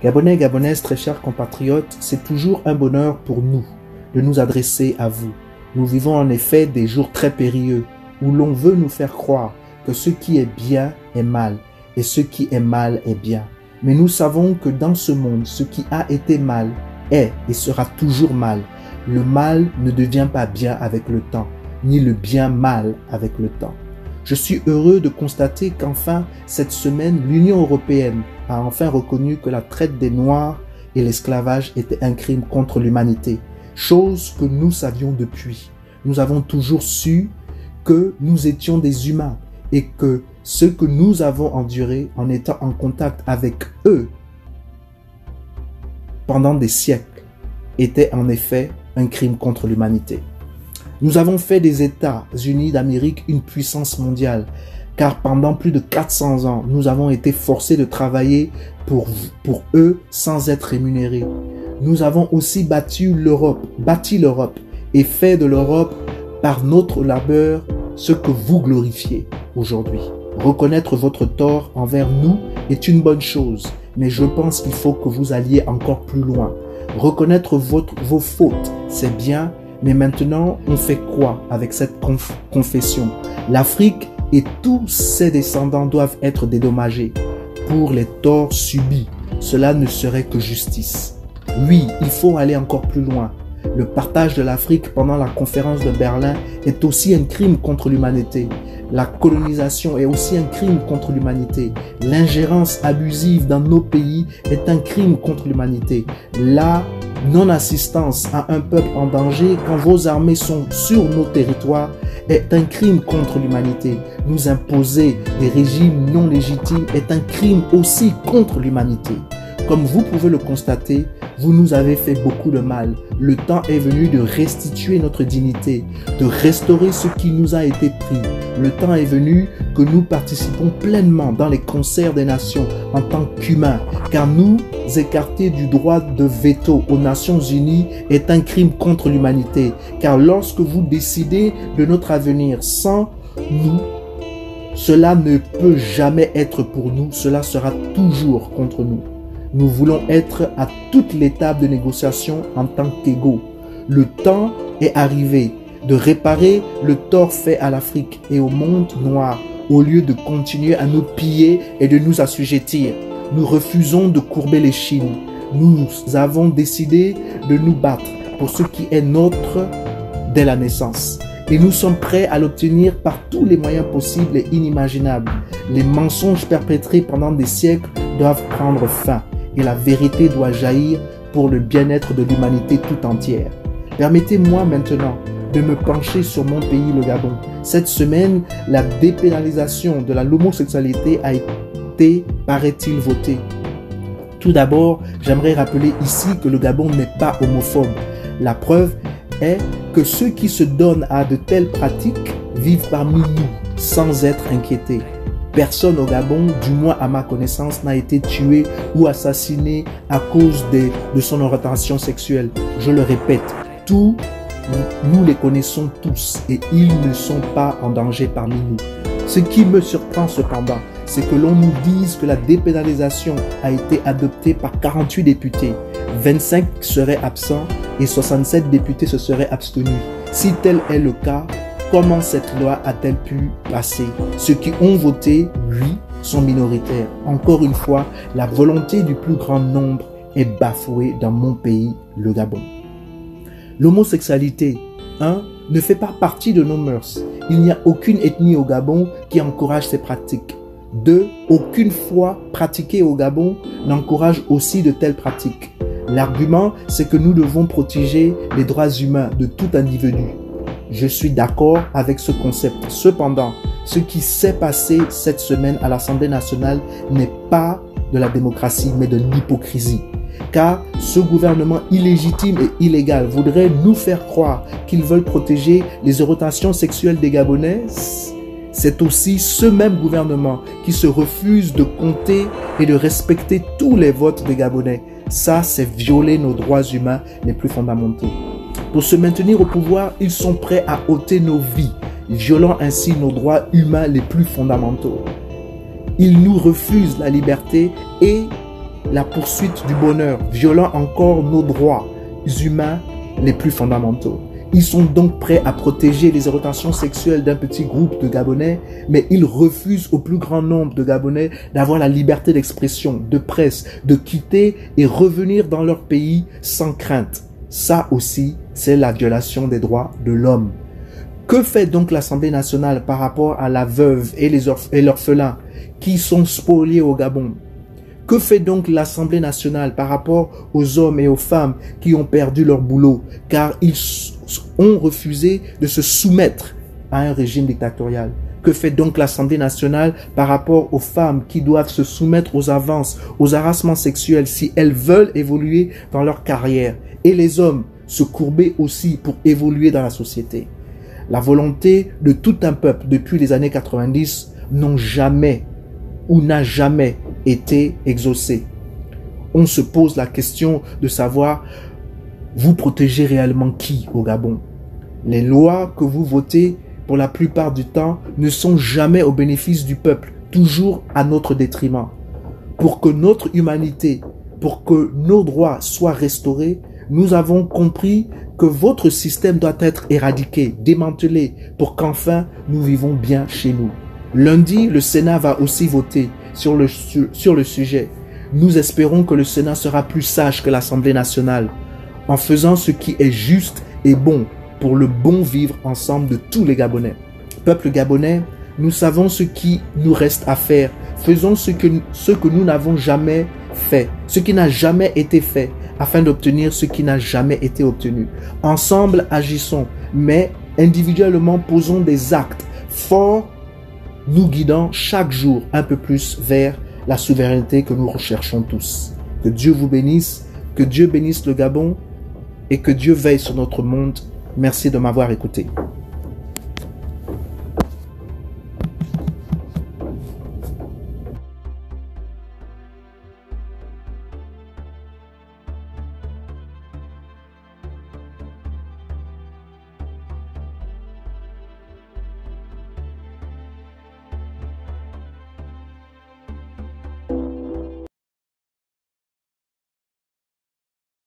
Gabonais et Gabonaises, très chers compatriotes, c'est toujours un bonheur pour nous de nous adresser à vous. Nous vivons en effet des jours très périlleux où l'on veut nous faire croire que ce qui est bien est mal et ce qui est mal est bien. Mais nous savons que dans ce monde, ce qui a été mal est et sera toujours mal. Le mal ne devient pas bien avec le temps, ni le bien mal avec le temps. Je suis heureux de constater qu'enfin, cette semaine, l'Union européenne a enfin reconnu que la traite des Noirs et l'esclavage était un crime contre l'humanité, chose que nous savions depuis. Nous avons toujours su que nous étions des humains et que ce que nous avons enduré en étant en contact avec eux pendant des siècles était en effet un crime contre l'humanité. Nous avons fait des États-Unis d'Amérique une puissance mondiale, car pendant plus de 400 ans, nous avons été forcés de travailler pour eux sans être rémunérés. Nous avons aussi bâti l'Europe et fait de l'Europe par notre labeur ce que vous glorifiez aujourd'hui. Reconnaître votre tort envers nous est une bonne chose, mais je pense qu'il faut que vous alliez encore plus loin. Reconnaître vos fautes, c'est bien, mais maintenant, on fait quoi avec cette confession? L'Afrique et tous ses descendants doivent être dédommagés pour les torts subis. Cela ne serait que justice. Oui, il faut aller encore plus loin. Le partage de l'Afrique pendant la conférence de Berlin est aussi un crime contre l'humanité. La colonisation est aussi un crime contre l'humanité. L'ingérence abusive dans nos pays est un crime contre l'humanité. La non-assistance à un peuple en danger quand vos armées sont sur nos territoires est un crime contre l'humanité. Nous imposer des régimes non légitimes est un crime aussi contre l'humanité. Comme vous pouvez le constater, vous nous avez fait beaucoup de mal. Le temps est venu de restituer notre dignité, de restaurer ce qui nous a été pris. Le temps est venu que nous participons pleinement dans les concerts des nations en tant qu'humains, car nous écarter du droit de veto aux Nations Unies est un crime contre l'humanité. Car lorsque vous décidez de notre avenir sans nous, cela ne peut jamais être pour nous, cela sera toujours contre nous. Nous voulons être à toute l'étape de négociation en tant qu'égaux. Le temps est arrivé de réparer le tort fait à l'Afrique et au monde noir au lieu de continuer à nous piller et de nous assujettir. Nous refusons de courber les chines. Nous avons décidé de nous battre pour ce qui est nôtre dès la naissance. Et nous sommes prêts à l'obtenir par tous les moyens possibles et inimaginables. Les mensonges perpétrés pendant des siècles doivent prendre fin. Et la vérité doit jaillir pour le bien-être de l'humanité tout entière. Permettez-moi maintenant de me pencher sur mon pays, le Gabon. Cette semaine, la dépénalisation de l'homosexualité a été, paraît-il, votée. Tout d'abord, j'aimerais rappeler ici que le Gabon n'est pas homophobe. La preuve est que ceux qui se donnent à de telles pratiques vivent parmi nous sans être inquiétés. Personne au Gabon, du moins à ma connaissance, n'a été tué ou assassiné à cause de son orientation sexuelle. Je le répète, tous, nous les connaissons tous et ils ne sont pas en danger parmi nous. Ce qui me surprend cependant, c'est que l'on nous dise que la dépénalisation a été adoptée par 48 députés, 25 seraient absents et 67 députés se seraient abstenus. Si tel est le cas, comment cette loi a-t-elle pu passer? Ceux qui ont voté, oui, sont minoritaires. Encore une fois, la volonté du plus grand nombre est bafouée dans mon pays, le Gabon. L'homosexualité, ne fait pas partie de nos mœurs. Il n'y a aucune ethnie au Gabon qui encourage ces pratiques. 2, aucune foi pratiquée au Gabon n'encourage aussi de telles pratiques. L'argument, c'est que nous devons protéger les droits humains de tout individu. Je suis d'accord avec ce concept. Cependant, ce qui s'est passé cette semaine à l'Assemblée nationale n'est pas de la démocratie, mais de l'hypocrisie. Car ce gouvernement illégitime et illégal voudrait nous faire croire qu'ils veulent protéger les orientations sexuelles des Gabonais. C'est aussi ce même gouvernement qui se refuse de compter et de respecter tous les votes des Gabonais. Ça, c'est violer nos droits humains les plus fondamentaux. Pour se maintenir au pouvoir, ils sont prêts à ôter nos vies, violant ainsi nos droits humains les plus fondamentaux. Ils nous refusent la liberté et la poursuite du bonheur, violant encore nos droits humains les plus fondamentaux. Ils sont donc prêts à protéger les orientations sexuelles d'un petit groupe de Gabonais, mais ils refusent au plus grand nombre de Gabonais d'avoir la liberté d'expression, de presse, de quitter et revenir dans leur pays sans crainte. Ça aussi, c'est la violation des droits de l'homme. Que fait donc l'Assemblée nationale par rapport à la veuve et l'orphelin qui sont spoliés au Gabon? Que fait donc l'Assemblée nationale par rapport aux hommes et aux femmes qui ont perdu leur boulot car ils ont refusé de se soumettre à un régime dictatorial? Que fait donc l'Assemblée nationale par rapport aux femmes qui doivent se soumettre aux avances, aux harcèlements sexuels si elles veulent évoluer dans leur carrière? Et les hommes se courber aussi pour évoluer dans la société. La volonté de tout un peuple depuis les années 90 n'ont jamais ou n'a jamais été exaucée. On se pose la question de savoir, vous protégez réellement qui au Gabon? Les lois que vous votez, pour la plupart du temps, ne sont jamais au bénéfice du peuple, toujours à notre détriment. Pour que notre humanité, pour que nos droits soient restaurés, nous avons compris que votre système doit être éradiqué, démantelé, pour qu'enfin nous vivons bien chez nous. Lundi, le Sénat va aussi voter sur le sujet. Nous espérons que le Sénat sera plus sage que l'Assemblée nationale, en faisant ce qui est juste et bon pour le bon vivre ensemble de tous les Gabonais. Peuple gabonais, nous savons ce qui nous reste à faire. Faisons ce que nous n'avons jamais fait, ce qui n'a jamais été fait, afin d'obtenir ce qui n'a jamais été obtenu. Ensemble, agissons, mais individuellement, posons des actes forts, nous guidant chaque jour un peu plus vers la souveraineté que nous recherchons tous. Que Dieu vous bénisse, que Dieu bénisse le Gabon et que Dieu veille sur notre monde. Merci de m'avoir écouté.